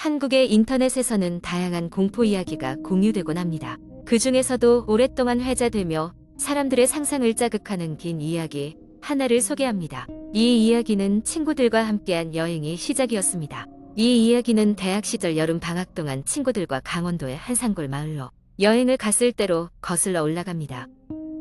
한국의 인터넷에서는 다양한 공포 이야기가 공유되곤 합니다. 그 중에서도 오랫동안 회자되며 사람들의 상상을 자극하는 긴 이야기 하나를 소개합니다. 이 이야기는 친구들과 함께한 여행이 시작이었습니다. 이 이야기는 대학 시절 여름 방학 동안 친구들과 강원도의 한 산골 마을로 여행을 갔을 때로 거슬러 올라갑니다.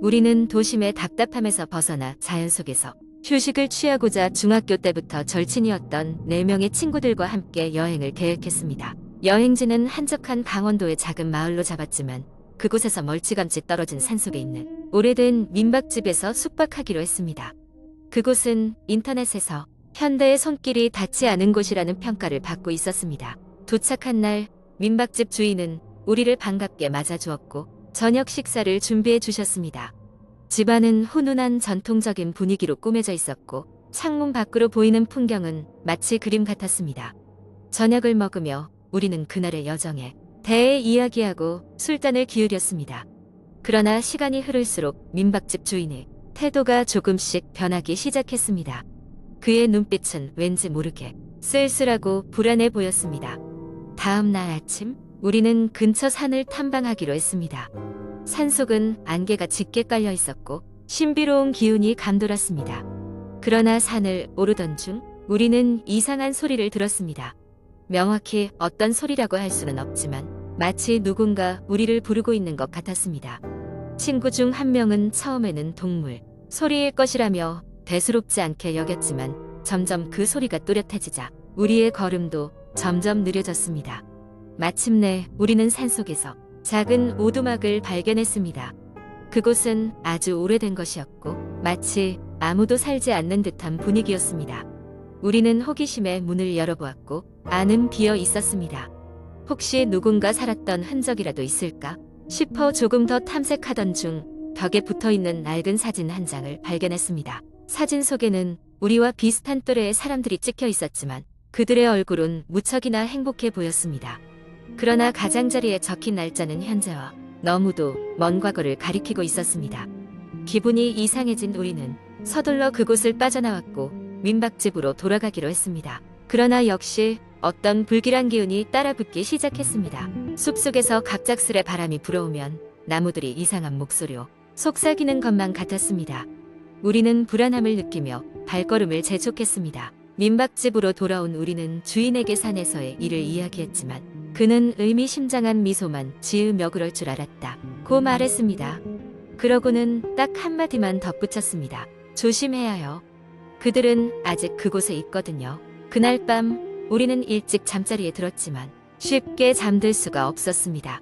우리는 도심의 답답함에서 벗어나 자연 속에서 휴식을 취하고자 중학교 때부터 절친이었던 4명의 친구들과 함께 여행을 계획했습니다. 여행지는 한적한 강원도의 작은 마을로 잡았지만 그곳에서 멀찌감치 떨어진 산속에 있는 오래된 민박집에서 숙박하기로 했습니다. 그곳은 인터넷에서 현대의 손길이 닿지 않은 곳이라는 평가를 받고 있었습니다. 도착한 날 민박집 주인은 우리를 반갑게 맞아주었고 저녁 식사를 준비해 주셨습니다. 집안은 훈훈한 전통적인 분위기로 꾸며져 있었고 창문 밖으로 보이는 풍경은 마치 그림 같았습니다. 저녁을 먹으며 우리는 그날의 여정에 대해 이야기하고 술잔을 기울였습니다. 그러나 시간이 흐를수록 민박집 주인의 태도가 조금씩 변하기 시작했습니다. 그의 눈빛은 왠지 모르게 쓸쓸하고 불안해 보였습니다. 다음 날 아침 우리는 근처 산을 탐방하기로 했습니다. 산속은 안개가 짙게 깔려 있었고 신비로운 기운이 감돌았습니다. 그러나 산을 오르던 중 우리는 이상한 소리를 들었습니다. 명확히 어떤 소리라고 할 수는 없지만 마치 누군가 우리를 부르고 있는 것 같았습니다. 친구 중 한 명은 처음에는 동물 소리일 것이라며 대수롭지 않게 여겼지만 점점 그 소리가 또렷해지자 우리의 걸음도 점점 느려졌습니다. 마침내 우리는 산속에서 작은 오두막을 발견했습니다. 그곳은 아주 오래된 것이었고 마치 아무도 살지 않는 듯한 분위기였습니다. 우리는 호기심에 문을 열어보았고 안은 비어 있었습니다. 혹시 누군가 살았던 흔적이라도 있을까 싶어 조금 더 탐색하던 중 벽에 붙어있는 낡은 사진 한 장을 발견했습니다. 사진 속에는 우리와 비슷한 또래의 사람들이 찍혀 있었지만 그들의 얼굴은 무척이나 행복해 보였습니다. 그러나 가장자리에 적힌 날짜는 현재와 너무도 먼 과거를 가리키고 있었습니다. 기분이 이상해진 우리는 서둘러 그곳을 빠져나왔고 민박집으로 돌아가기로 했습니다. 그러나 역시 어떤 불길한 기운이 따라붙기 시작했습니다. 숲속에서 갑작스레 바람이 불어오면 나무들이 이상한 목소리로 속삭이는 것만 같았습니다. 우리는 불안함을 느끼며 발걸음을 재촉했습니다. 민박집으로 돌아온 우리는 주인에게 산에서의 일을 이야기했지만 그는 의미심장한 미소만 지으며 그럴 줄 알았다 고 말했습니다. 그러고는 딱 한마디만 덧붙였습니다. 조심해야 해요. 그들은 아직 그곳에 있거든요. 그날 밤 우리는 일찍 잠자리에 들었지만 쉽게 잠들 수가 없었습니다.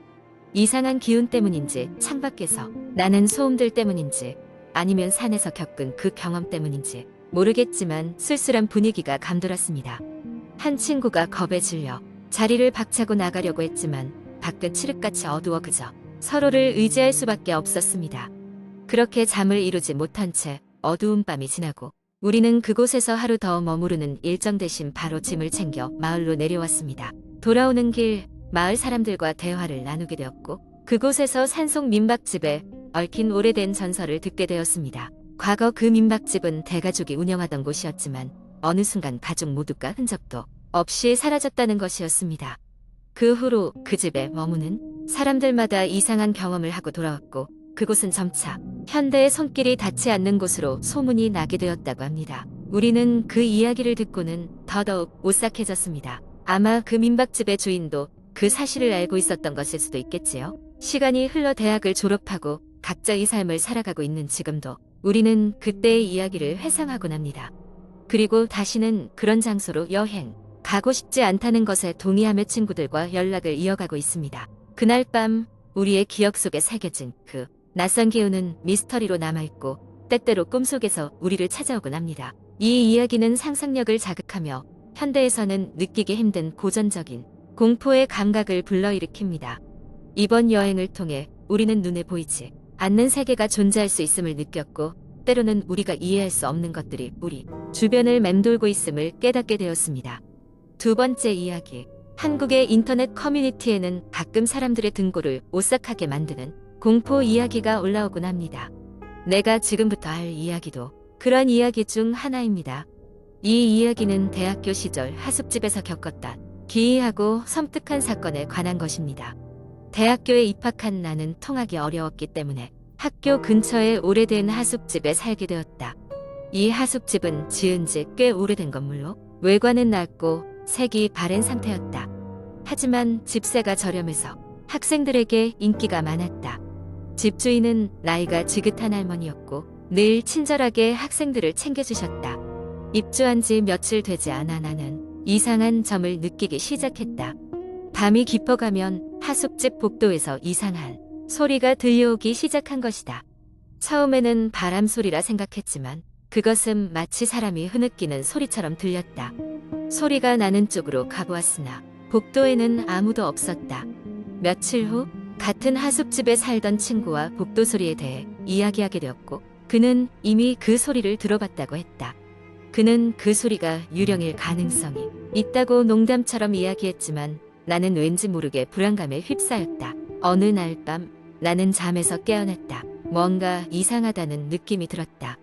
이상한 기운 때문인지 창밖에서 나는 소음들 때문인지 아니면 산에서 겪은 그 경험 때문인지 모르겠지만 쓸쓸한 분위기가 감돌았습니다. 한 친구가 겁에 질려 자리를 박차고 나가려고 했지만 밖은 칠흑같이 어두워 그저 서로를 의지할 수밖에 없었습니다. 그렇게 잠을 이루지 못한 채 어두운 밤이 지나고 우리는 그곳에서 하루 더 머무르는 일정 대신 바로 짐을 챙겨 마을로 내려왔습니다. 돌아오는 길 마을 사람들과 대화를 나누게 되었고 그곳에서 산속 민박집에 얽힌 오래된 전설을 듣게 되었습니다. 과거 그 민박집은 대가족이 운영하던 곳이었지만 어느 순간 가족 모두가 흔적도 없이 사라졌다는 것이었습니다. 그 후로 그 집에 머무는 사람들마다 이상한 경험을 하고 돌아왔고 그곳은 점차 현대의 손길이 닿지 않는 곳으로 소문이 나게 되었다고 합니다. 우리는 그 이야기를 듣고는 더더욱 오싹해졌습니다. 아마 그 민박집의 주인도 그 사실을 알고 있었던 것일 수도 있겠지요. 시간이 흘러 대학을 졸업하고 각자의 삶을 살아가고 있는 지금도 우리는 그때의 이야기를 회상하곤 합니다. 그리고 다시는 그런 장소로 여행 가고 싶지 않다는 것에 동의하며 친구들과 연락을 이어가고 있습니다. 그날 밤 우리의 기억 속에 새겨진 그 낯선 기운은 미스터리로 남아있고 때때로 꿈속에서 우리를 찾아오곤 합니다. 이 이야기는 상상력을 자극하며 현대에서는 느끼기 힘든 고전적인 공포의 감각을 불러일으킵니다. 이번 여행을 통해 우리는 눈에 보이지 않는 세계가 존재할 수 있음을 느꼈고 때로는 우리가 이해할 수 없는 것들이 우리 주변을 맴돌고 있음을 깨닫게 되었습니다. 두 번째 이야기. 한국의 인터넷 커뮤니티에는 가끔 사람들의 등골을 오싹하게 만드는 공포 이야기가 올라오곤 합니다. 내가 지금부터 할 이야기도 그런 이야기 중 하나입니다. 이 이야기는 대학교 시절 하숙집에서 겪었던 기이하고 섬뜩한 사건에 관한 것입니다. 대학교에 입학한 나는 통학이 어려웠기 때문에 학교 근처에 오래된 하숙집에 살게 되었다. 이 하숙집은 지은 지 꽤 오래된 건물로 외관은 낡고 색이 바랜 상태였다. 하지만 집세가 저렴해서 학생들에게 인기가 많았다. 집주인은 나이가 지긋한 할머니였고 늘 친절하게 학생들을 챙겨주셨다. 입주한 지 며칠 되지 않아 나는 이상한 점을 느끼기 시작했다. 밤이 깊어가면 하숙집 복도에서 이상한 소리가 들려오기 시작한 것이다. 처음에는 바람 소리라 생각했지만 그것은 마치 사람이 흐느끼는 소리처럼 들렸다. 소리가 나는 쪽으로 가보았으나 복도에는 아무도 없었다. 며칠 후 같은 하숙집에 살던 친구와 복도 소리에 대해 이야기하게 되었고 그는 이미 그 소리를 들어봤다고 했다. 그는 그 소리가 유령일 가능성이 있다고 농담처럼 이야기했지만 나는 왠지 모르게 불안감에 휩싸였다. 어느 날 밤 나는 잠에서 깨어났다. 뭔가 이상하다는 느낌이 들었다.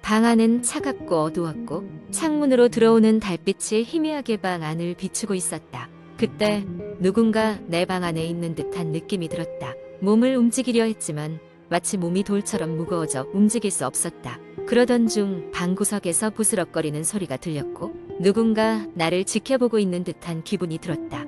방 안은 차갑고 어두웠고 창문으로 들어오는 달빛이 희미하게 방 안을 비추고 있었다. 그때 누군가 내 방 안에 있는 듯한 느낌이 들었다. 몸을 움직이려 했지만 마치 몸이 돌처럼 무거워져 움직일 수 없었다. 그러던 중 방구석에서 부스럭거리는 소리가 들렸고 누군가 나를 지켜보고 있는 듯한 기분이 들었다.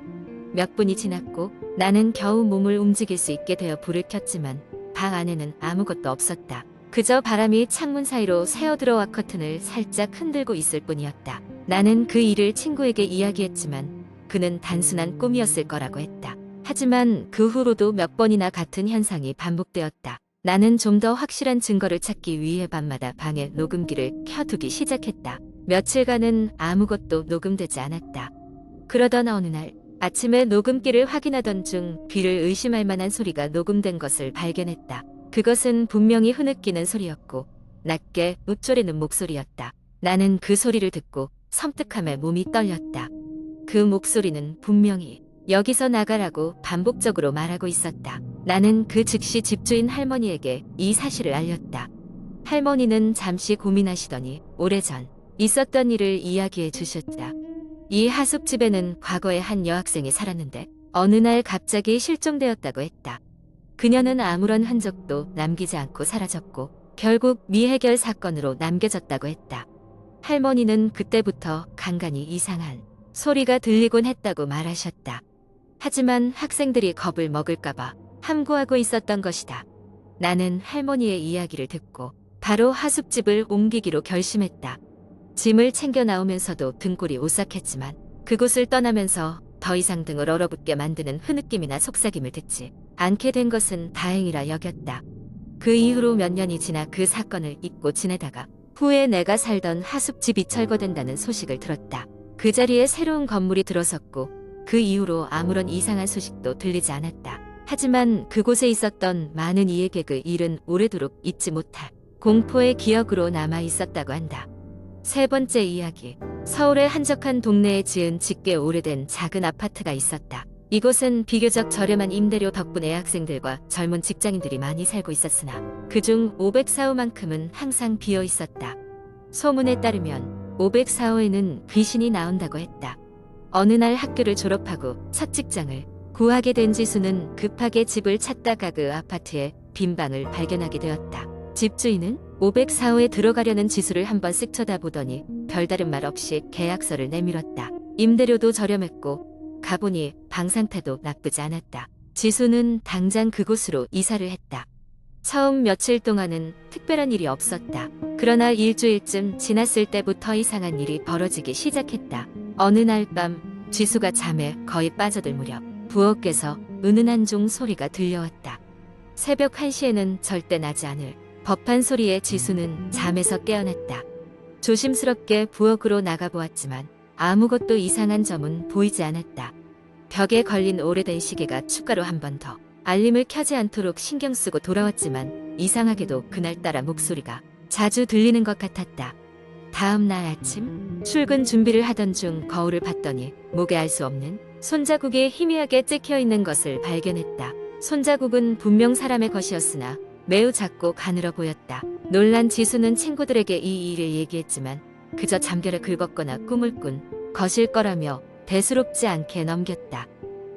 몇 분이 지났고 나는 겨우 몸을 움직일 수 있게 되어 불을 켰지만 방 안에는 아무것도 없었다. 그저 바람이 창문 사이로 새어들어와 커튼을 살짝 흔들고 있을 뿐이었다. 나는 그 일을 친구에게 이야기했지만 그는 단순한 꿈이었을 거라고 했다. 하지만 그 후로도 몇 번이나 같은 현상이 반복되었다. 나는 좀 더 확실한 증거를 찾기 위해 밤마다 방에 녹음기를 켜두기 시작했다. 며칠간은 아무것도 녹음되지 않았다. 그러던 어느 날 아침에 녹음기를 확인하던 중 귀를 의심할 만한 소리가 녹음된 것을 발견했다. 그것은 분명히 흐느끼는 소리였고 낮게 우쭐대는 목소리였다. 나는 그 소리를 듣고 섬뜩함에 몸이 떨렸다. 그 목소리는 분명히 여기서 나가라고 반복적으로 말하고 있었다. 나는 그 즉시 집주인 할머니에게 이 사실을 알렸다. 할머니는 잠시 고민하시더니 오래전 있었던 일을 이야기해 주셨다. 이 하숙집에는 과거에 한 여학생이 살았는데 어느 날 갑자기 실종되었다고 했다. 그녀는 아무런 흔적도 남기지 않고 사라졌고 결국 미해결 사건으로 남겨졌다고 했다. 할머니는 그때부터 간간히 이상한 소리가 들리곤 했다고 말하셨다. 하지만 학생들이 겁을 먹을까봐 함구하고 있었던 것이다. 나는 할머니의 이야기를 듣고 바로 하숙집을 옮기기로 결심했다. 짐을 챙겨 나오면서도 등골이 오싹했지만 그곳을 떠나면서 더 이상 등을 얼어붙게 만드는 흐느낌이나 속삭임을 듣지 않게 된 것은 다행이라 여겼다. 그 이후로 몇 년이 지나 그 사건을 잊고 지내다가 후에 내가 살던 하숙집이 철거된다는 소식을 들었다. 그 자리에 새로운 건물이 들어섰고 그 이후로 아무런 이상한 소식도 들리지 않았다. 하지만 그곳에 있었던 많은 이에게 그 일은 오래도록 잊지 못할 공포의 기억으로 남아 있었다고 한다. 세 번째 이야기. 서울의 한적한 동네에 지은 지 꽤 오래된 작은 아파트가 있었다. 이곳은 비교적 저렴한 임대료 덕분에 학생들과 젊은 직장인들이 많이 살고 있었으나 그중 504호만큼은 항상 비어 있었다. 소문에 따르면 504호에는 귀신이 나온다고 했다. 어느 날 학교를 졸업하고 첫 직장을 구하게 된 지수는 급하게 집을 찾다가 그 아파트에 빈 방을 발견하게 되었다. 집주인은 504호에 들어가려는 지수를 한번 쓱 쳐다보더니 별다른 말 없이 계약서를 내밀었다. 임대료도 저렴했고 가보니 방 상태도 나쁘지 않았다. 지수는 당장 그곳으로 이사를 했다. 처음 며칠 동안은 특별한 일이 없었다. 그러나 일주일쯤 지났을 때부터 이상한 일이 벌어지기 시작했다. 어느 날 밤 지수가 잠에 거의 빠져들 무렵 부엌에서 은은한 종 소리가 들려왔다. 새벽 1시에는 절대 나지 않을 법한 소리에 지수는 잠에서 깨어났다. 조심스럽게 부엌으로 나가보았지만 아무것도 이상한 점은 보이지 않았다. 벽에 걸린 오래된 시계가 추가로 한 번 더 알림을 켜지 않도록 신경 쓰고 돌아왔지만 이상하게도 그날따라 목소리가 자주 들리는 것 같았다. 다음 날 아침 출근 준비를 하던 중 거울을 봤더니 목에 알 수 없는 손자국이 희미하게 찍혀 있는 것을 발견했다. 손자국은 분명 사람의 것이었으나 매우 작고 가늘어 보였다. 놀란 지수는 친구들에게 이 일을 얘기했지만 그저 잠결에 긁었거나 꿈을 꾼 것일 거라며 대수롭지 않게 넘겼다.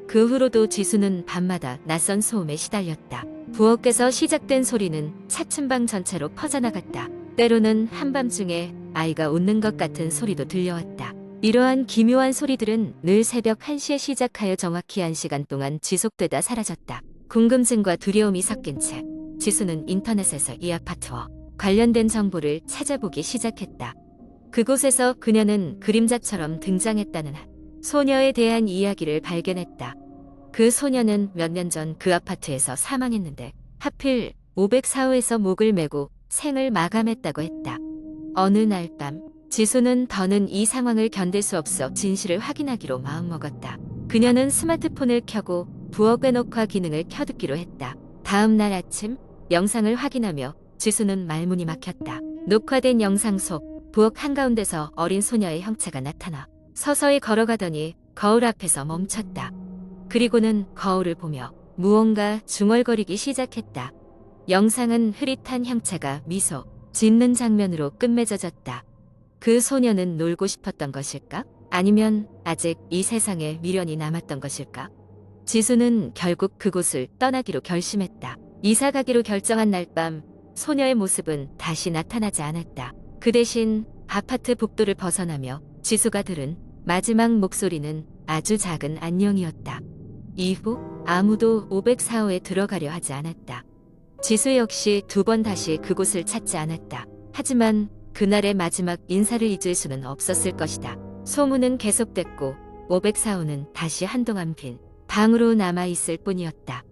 그 후로도 지수는 밤마다 낯선 소음에 시달렸다. 부엌에서 시작된 소리는 차츰방 전체로 퍼져나갔다. 때로는 한밤중에 아이가 웃는 것 같은 소리도 들려왔다. 이러한 기묘한 소리들은 늘 새벽 1시에 시작하여 정확히 1시간 동안 지속되다 사라졌다. 궁금증과 두려움이 섞인 채 지수는 인터넷에서 이 아파트와 관련된 정보를 찾아보기 시작했다. 그곳에서 그녀는 그림자처럼 등장했다는 한 소녀에 대한 이야기를 발견했다. 그 소녀는 몇 년 전 그 아파트에서 사망했는데 하필 504호에서 목을 메고 생을 마감했다고 했다. 어느 날 밤 지수는 더는 이 상황을 견딜 수 없어 진실을 확인하기로 마음먹었다. 그녀는 스마트폰을 켜고 부엌의 녹화 기능을 켜듣기로 했다. 다음 날 아침 영상을 확인하며 지수는 말문이 막혔다. 녹화된 영상 속 부엌 한가운데서 어린 소녀의 형체가 나타나 서서히 걸어가더니 거울 앞에서 멈췄다. 그리고는 거울을 보며 무언가 중얼거리기 시작했다. 영상은 흐릿한 형체가 미소 짓는 장면으로 끝맺어졌다. 그 소녀는 놀고 싶었던 것일까? 아니면 아직 이 세상에 미련이 남았던 것일까? 지수는 결국 그곳을 떠나기로 결심했다. 이사 가기로 결정한 날 밤 소녀의 모습은 다시 나타나지 않았다. 그 대신 아파트 복도를 벗어나며 지수가 들은 마지막 목소리는 아주 작은 안녕이었다. 이후 아무도 504호에 들어가려 하지 않았다. 지수 역시 2번 다시 그곳을 찾지 않았다. 하지만 그날의 마지막 인사를 잊을 수는 없었을 것이다. 소문은 계속됐고 504호는 다시 한동안 빈 방으로 남아있을 뿐이었다.